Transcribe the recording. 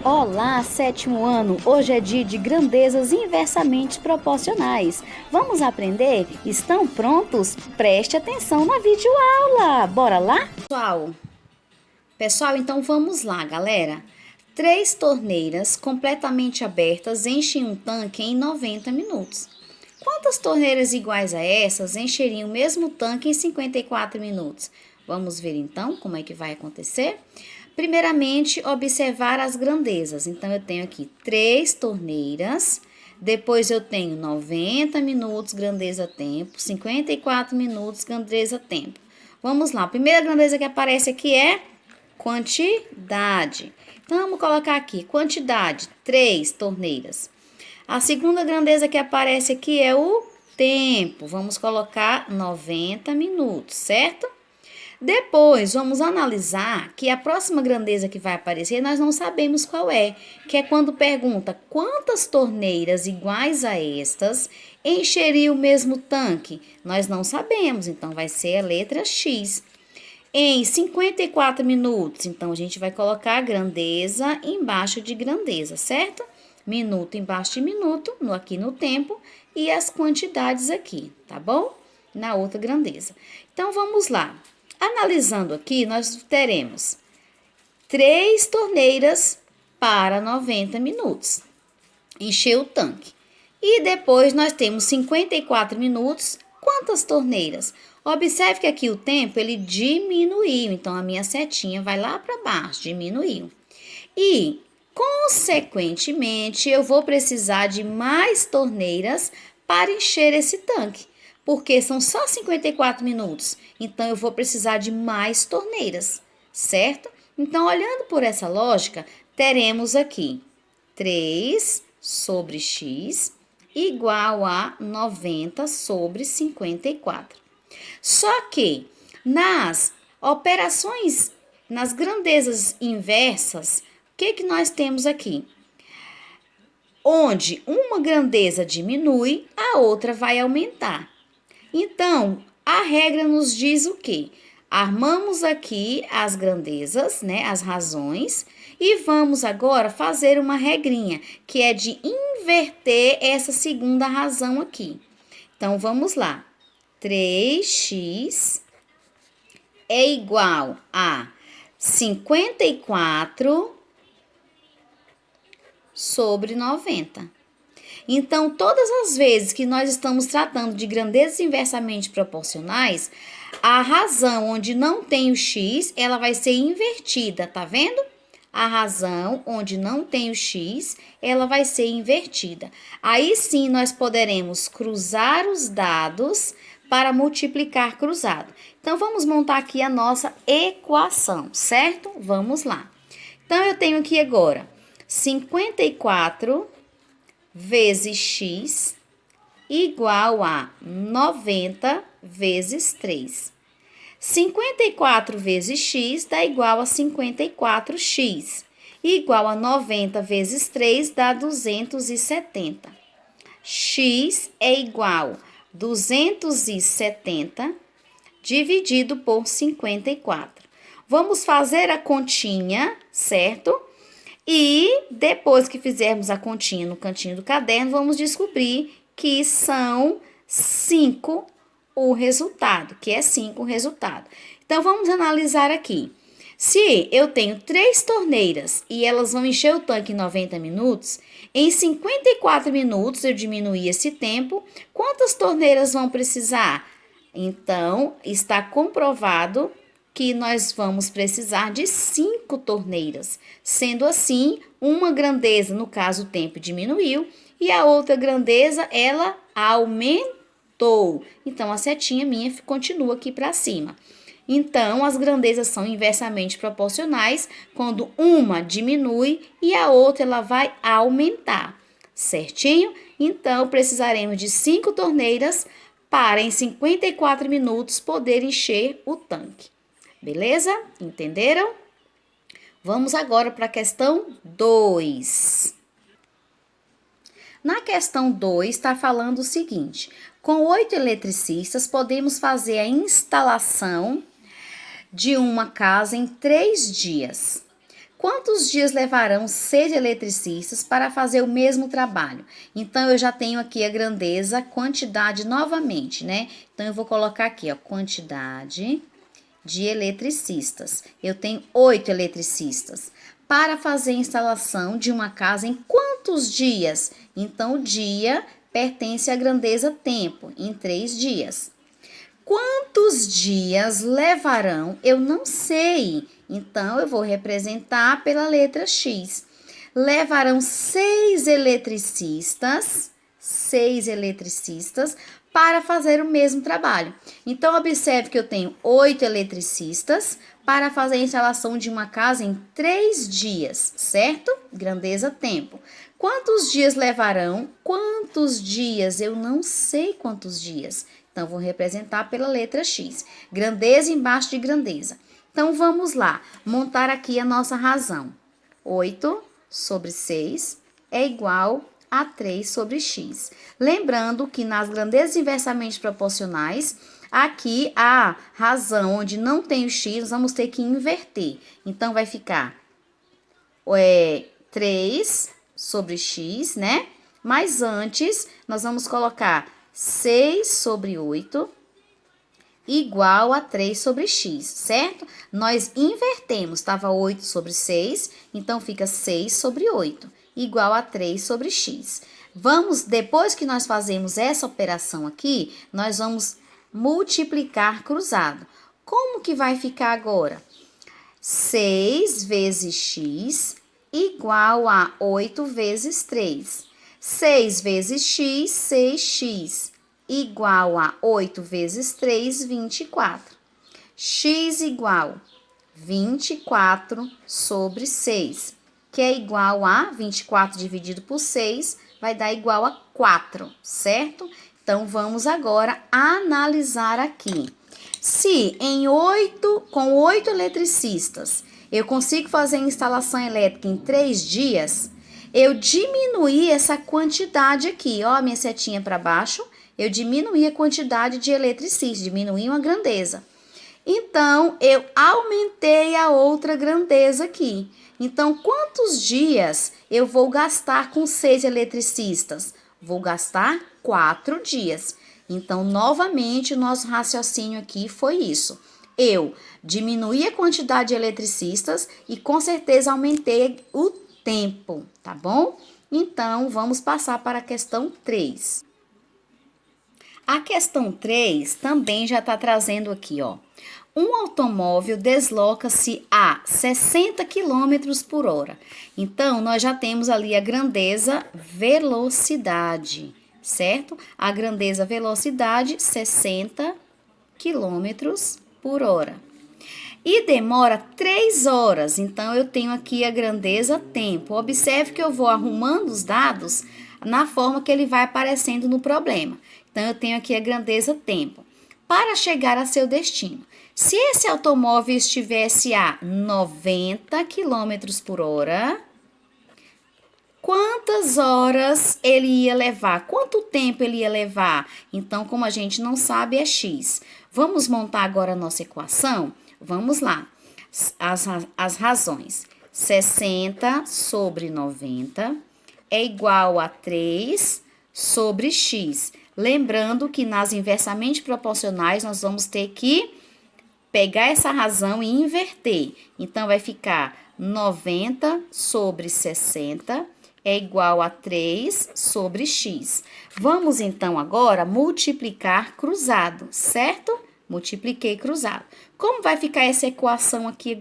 Olá, sétimo ano! Hoje é dia de grandezas inversamente proporcionais. Vamos aprender? Estão prontos? Preste atenção na videoaula! Bora lá? Pessoal, então vamos lá, galera. 3 torneiras completamente abertas enchem um tanque em 90 minutos. Quantas torneiras iguais a essas encheriam o mesmo tanque em 54 minutos? Vamos ver então como é que vai acontecer? Primeiramente, observar as grandezas. Então, eu tenho aqui 3 torneiras, depois eu tenho 90 minutos, grandeza tempo, 54 minutos, grandeza tempo. Vamos lá, a primeira grandeza que aparece aqui é quantidade. Então, vamos colocar aqui, quantidade, 3 torneiras. A segunda grandeza que aparece aqui é o tempo. Vamos colocar 90 minutos, certo? Depois, vamos analisar que a próxima grandeza que vai aparecer, nós não sabemos qual é, que é quando pergunta quantas torneiras iguais a estas encheriam o mesmo tanque. Nós não sabemos, então vai ser a letra X. Em 54 minutos, então a gente vai colocar a grandeza embaixo de grandeza, certo? Minuto embaixo de minuto, aqui no tempo, e as quantidades aqui, tá bom? Na outra grandeza. Então, vamos lá. Analisando aqui, nós teremos 3 torneiras para 90 minutos. Encheu o tanque. E depois nós temos 54 minutos. Quantas torneiras? Observe que aqui o tempo ele diminuiu. Então, a minha setinha vai lá para baixo, diminuiu. E, consequentemente, eu vou precisar de mais torneiras para encher esse tanque. Porque são só 54 minutos, então eu vou precisar de mais torneiras, certo? Então, olhando por essa lógica, teremos aqui 3 sobre x igual a 90 sobre 54. Só que nas operações, nas grandezas inversas, o que nós temos aqui? Onde uma grandeza diminui, a outra vai aumentar. Então, a regra nos diz o quê? Armamos aqui as grandezas, né, as razões, e vamos agora fazer uma regrinha, que é de inverter essa segunda razão aqui. Então, vamos lá. 3x é igual a 54 sobre 90. Então, todas as vezes que nós estamos tratando de grandezas inversamente proporcionais, a razão onde não tem o x, ela vai ser invertida, tá vendo? A razão onde não tem o x, ela vai ser invertida. Aí sim, nós poderemos cruzar os dados para multiplicar cruzado. Então, vamos montar aqui a nossa equação, certo? Vamos lá. Então, eu tenho aqui agora 54 vezes x igual a 90 vezes 3. 54 vezes x dá igual a 54x. Igual a 90 vezes 3 dá 270. X é igual a 270 dividido por 54. Vamos fazer a continha, certo? E depois que fizermos a continha no cantinho do caderno, vamos descobrir que são 5 o resultado, que é 5 o resultado. Então, vamos analisar aqui. Se eu tenho 3 torneiras e elas vão encher o tanque em 90 minutos, em 54 minutos eu diminuí esse tempo, quantas torneiras vão precisar? Então, está comprovado que nós vamos precisar de 5 torneiras. Sendo assim, uma grandeza, no caso o tempo diminuiu, e a outra grandeza, ela aumentou. Então, a setinha minha continua aqui para cima. Então, as grandezas são inversamente proporcionais quando uma diminui e a outra ela vai aumentar, certinho? Então, precisaremos de 5 torneiras para, em 54 minutos, poder encher o tanque. Beleza? Entenderam? Vamos agora para a questão 2. Na questão 2, está falando o seguinte: com 8 eletricistas, podemos fazer a instalação de uma casa em 3 dias. Quantos dias levarão 6 eletricistas para fazer o mesmo trabalho? Então, eu já tenho aqui a grandeza, quantidade novamente, né? Então, eu vou colocar aqui, ó, quantidade de eletricistas. Eu tenho 8 eletricistas. Para fazer a instalação de uma casa em quantos dias? Então, o dia pertence à grandeza tempo, em 3 dias. Quantos dias levarão? Eu não sei. Então, eu vou representar pela letra X. Levarão 6 eletricistas para fazer o mesmo trabalho. Então, observe que eu tenho 8 eletricistas para fazer a instalação de uma casa em 3 dias, certo? Grandeza tempo. Quantos dias levarão? Quantos dias? Eu não sei quantos dias. Então, vou representar pela letra X. Grandeza embaixo de grandeza. Então, vamos lá. Montar aqui a nossa razão. 8 sobre 6 é igual a 3 sobre X. Lembrando que nas grandezas inversamente proporcionais, aqui a razão onde não tem o X, nós vamos ter que inverter. Então, vai ficar 3 sobre X, né? Mas antes, nós vamos colocar 6 sobre 8 igual a 3 sobre X, certo? Nós invertemos, estava 8 sobre 6, então fica 6 sobre 8, igual a 3 sobre X. Depois que nós fazemos essa operação aqui, nós vamos multiplicar cruzado. Como que vai ficar agora? 6 vezes X igual a 8 vezes 3. 6 vezes X, 6x, igual a 8 vezes 3, 24. X igual 24 sobre 6, que é igual a 24 dividido por 6, vai dar igual a 4, certo? Então, vamos agora analisar aqui. Se com 8 eletricistas eu consigo fazer a instalação elétrica em 3 dias, eu diminuí essa quantidade aqui, ó, minha setinha para baixo, eu diminuí a quantidade de eletricistas, diminuí uma grandeza. Então, eu aumentei a outra grandeza aqui. Então, quantos dias eu vou gastar com 6 eletricistas? Vou gastar 4 dias. Então, novamente, o nosso raciocínio aqui foi isso. Eu diminuí a quantidade de eletricistas e, com certeza, aumentei o tempo, tá bom? Então, vamos passar para a questão 3. A questão 3 também já está trazendo aqui, ó. Um automóvel desloca-se a 60 km por hora. Então, nós já temos ali a grandeza velocidade, certo? A grandeza velocidade, 60 km por hora. E demora 3 horas, então eu tenho aqui a grandeza tempo. Observe que eu vou arrumando os dados na forma que ele vai aparecendo no problema. Então, eu tenho aqui a grandeza tempo. Para chegar a seu destino, se esse automóvel estivesse a 90 km por hora, quantas horas ele ia levar? Quanto tempo ele ia levar? Então, como a gente não sabe, é X. Vamos montar agora a nossa equação? Vamos lá. As razões. 60 sobre 90 é igual a 3 sobre X. Lembrando que nas inversamente proporcionais, nós vamos ter que pegar essa razão e inverter. Então, vai ficar 90 sobre 60 é igual a 3 sobre X. Vamos, então, agora multiplicar cruzado, certo? Multipliquei cruzado. Como vai ficar essa equação aqui?